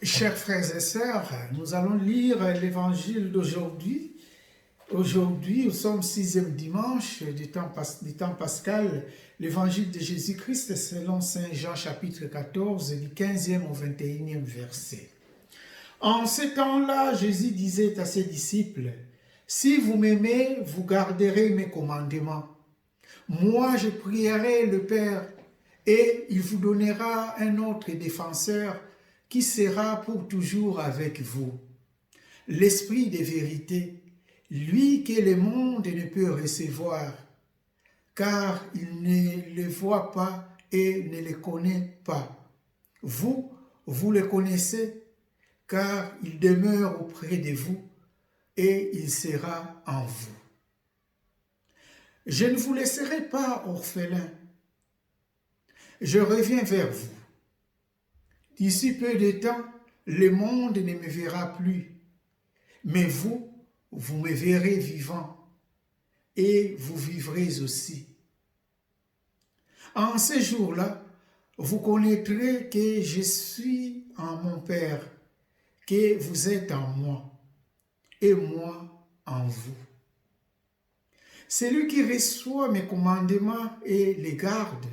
Chers frères et sœurs, nous allons lire l'évangile d'aujourd'hui. Aujourd'hui, nous sommes 6e dimanche du temps pascal, l'évangile de Jésus-Christ selon Saint Jean chapitre 14, du 15e au 21e verset. En ce temps-là, Jésus disait à ses disciples, « Si vous m'aimez, vous garderez mes commandements. Moi, je prierai le Père, et il vous donnera un autre défenseur qui sera pour toujours avec vous. L'Esprit de vérité, lui que le monde ne peut recevoir, car il ne le voit pas et ne le connaît pas. Vous, vous le connaissez, car il demeure auprès de vous et il sera en vous. Je ne vous laisserai pas orphelins. Je reviens vers vous. D'ici peu de temps, le monde ne me verra plus, mais vous, vous me verrez vivant et vous vivrez aussi. En ce jour-là, vous connaîtrez que je suis en mon Père, que vous êtes en moi et moi en vous. Celui qui reçoit mes commandements et les garde,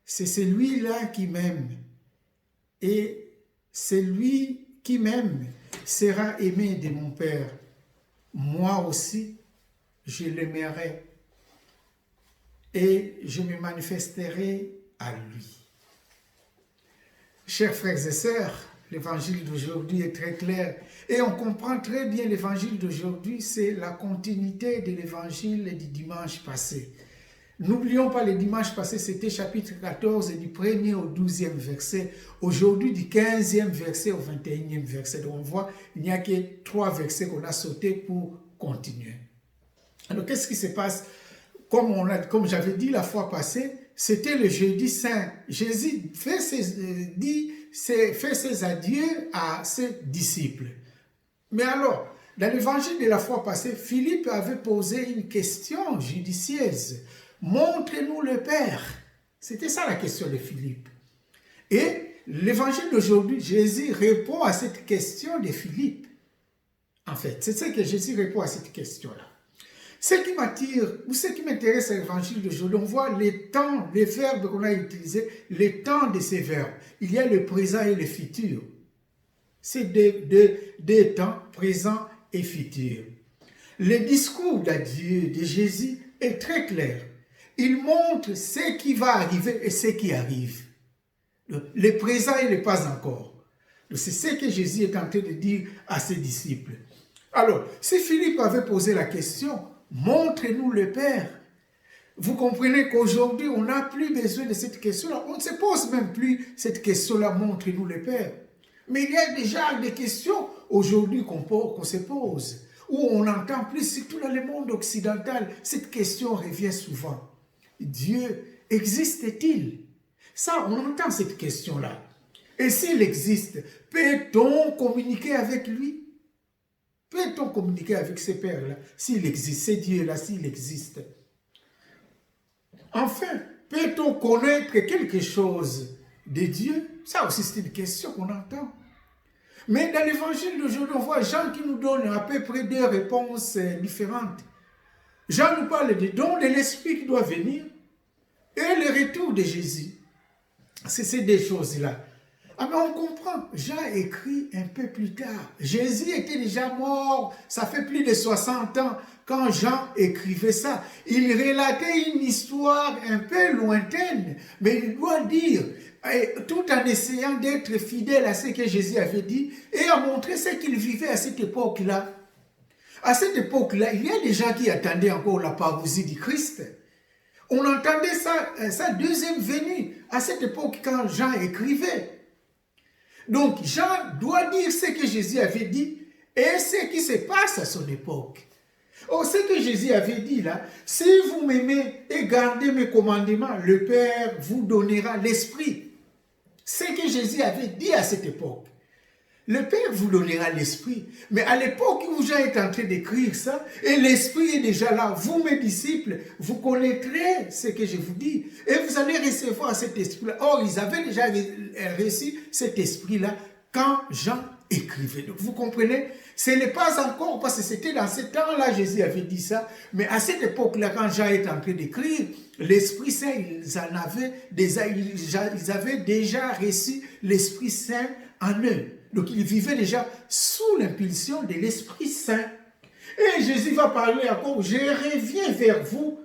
c'est celui-là qui m'aime. Et celui qui m'aime sera aimé de mon Père. Moi aussi, je l'aimerai et je me manifesterai à lui. Chers frères et sœurs, l'évangile d'aujourd'hui est très clair et on comprend très bien l'évangile d'aujourd'hui, c'est la continuité de l'évangile du dimanche passé. N'oublions pas, le dimanche passé, c'était chapitre 14, du 1er au 12e verset. Aujourd'hui, du 15e verset au 21e verset. Donc, on voit, il n'y a que 3 versets qu'on a sautés pour continuer. Alors, qu'est-ce qui se passe? Comme j'avais dit la fois passée, c'était le jeudi saint. Jésus fait ses adieux à ses disciples. Mais alors, dans l'évangile de la fois passée, Philippe avait posé une question judicieuse. Montrez-nous le Père. C'était ça la question de Philippe. Et l'évangile d'aujourd'hui, Jésus répond à cette question de Philippe. En fait, c'est ce que Jésus répond à cette question-là. Ce qui m'attire, ou ce qui m'intéresse à l'évangile d'aujourd'hui, on voit les temps, les verbes qu'on a utilisés, les temps de ces verbes. Il y a le présent et le futur. C'est deux temps, présent et futur. Le discours d'adieu de Jésus est très clair. Il montre ce qui va arriver et ce qui arrive. Le présent et le pas encore. C'est ce que Jésus est en train de dire à ses disciples. Alors, si Philippe avait posé la question, montrez-nous le Père. Vous comprenez qu'aujourd'hui, on n'a plus besoin de cette question-là. On ne se pose même plus cette question-là, montrez-nous le Père. Mais il y a déjà des questions aujourd'hui qu'on se pose, où on entend plus, surtout dans le monde occidental, cette question revient souvent. Dieu existe-t-il? Ça, on entend cette question-là. Et s'il existe, peut-on communiquer avec lui? Peut-on communiquer avec ce Père-là, s'il existe, ce Dieu-là, s'il existe? Enfin, peut-on connaître quelque chose de Dieu? Ça aussi, c'est une question qu'on entend. Mais dans l'évangile d'aujourd'hui, on voit Jean qui nous donne à peu près 2 réponses différentes. Jean nous parle des dons de l'Esprit qui doit venir et le retour de Jésus. C'est ces 2 choses-là. Ah mais on comprend, Jean écrit un peu plus tard. Jésus était déjà mort, ça fait plus de 60 ans quand Jean écrivait ça. Il relatait une histoire un peu lointaine, mais il doit dire, tout en essayant d'être fidèle à ce que Jésus avait dit et à montrer ce qu'il vivait à cette époque-là. À cette époque-là, il y a des gens qui attendaient encore la parousie du Christ. On entendait sa deuxième venue à cette époque quand Jean écrivait. Donc Jean doit dire ce que Jésus avait dit et ce qui se passe à son époque. Oh, ce que Jésus avait dit là, si vous m'aimez et gardez mes commandements, le Père vous donnera l'Esprit. Ce que Jésus avait dit à cette époque. Le Père vous donnera l'Esprit. Mais à l'époque où Jean est en train d'écrire ça, et l'Esprit est déjà là, vous mes disciples, vous connaîtrez ce que je vous dis. Et vous allez recevoir cet Esprit-là. Or, ils avaient déjà reçu cet Esprit-là quand Jean écrivait. Donc vous comprenez, ce n'est pas encore, parce que c'était dans ce temps-là, Jésus avait dit ça, mais à cette époque-là, quand Jean est en train d'écrire, l'Esprit Saint, ils avaient déjà reçu l'Esprit Saint en eux. Donc ils vivaient déjà sous l'impulsion de l'Esprit Saint. Et Jésus va parler encore, je reviens vers vous,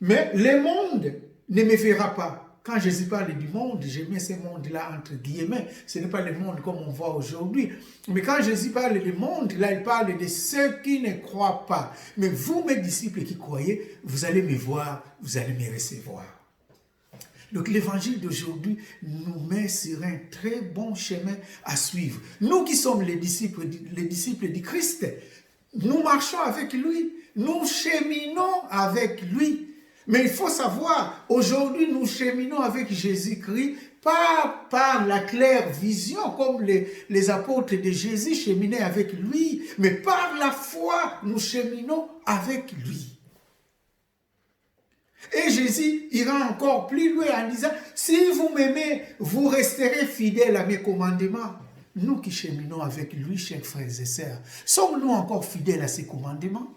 mais le monde ne me verra pas. Quand Jésus parle du monde, je mets ce monde-là entre guillemets. Ce n'est pas le monde comme on voit aujourd'hui. Mais quand Jésus parle du monde, là, il parle de ceux qui ne croient pas. Mais vous, mes disciples qui croyez, vous allez me voir, vous allez me recevoir. Donc l'évangile d'aujourd'hui nous met sur un très bon chemin à suivre. Nous qui sommes les disciples du Christ, nous marchons avec lui, nous cheminons avec lui. Mais il faut savoir, aujourd'hui nous cheminons avec Jésus-Christ, pas par la claire vision comme les apôtres de Jésus cheminaient avec lui, mais par la foi nous cheminons avec lui. Et Jésus ira encore plus loin en disant, si vous m'aimez, vous resterez fidèles à mes commandements. Nous qui cheminons avec lui, chers frères et sœurs, sommes-nous encore fidèles à ses commandements?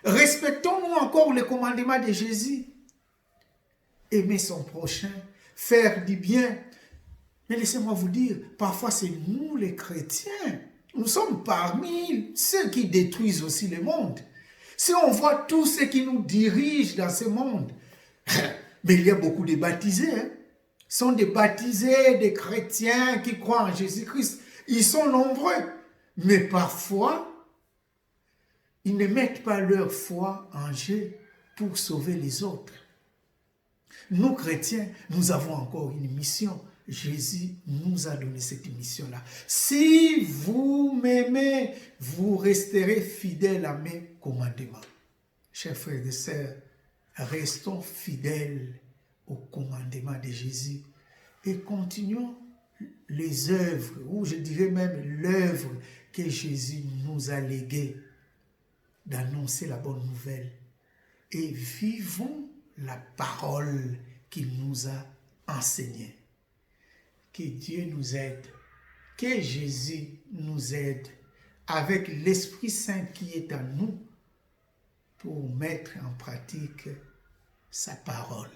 Respectons-nous encore les commandements de Jésus? Aimer son prochain, faire du bien. Mais laissez-moi vous dire, parfois c'est nous les chrétiens. Nous sommes parmi ceux qui détruisent aussi le monde. Si on voit tous ceux qui nous dirigent dans ce monde, mais il y a beaucoup de baptisés. Ce sont des baptisés, des chrétiens qui croient en Jésus-Christ. Ils sont nombreux. Mais parfois, ils ne mettent pas leur foi en jeu pour sauver les autres. Nous, chrétiens, nous avons encore une mission. Jésus nous a donné cette mission-là. Si vous m'aimez, vous resterez fidèles à mes commandements. Chers frères et sœurs, restons fidèles aux commandements de Jésus et continuons les œuvres, ou je dirais même l'œuvre que Jésus nous a léguée, d'annoncer la bonne nouvelle. Et vivons la parole qu'il nous a enseignée. Que Dieu nous aide, que Jésus nous aide avec l'Esprit Saint qui est en nous pour mettre en pratique sa parole.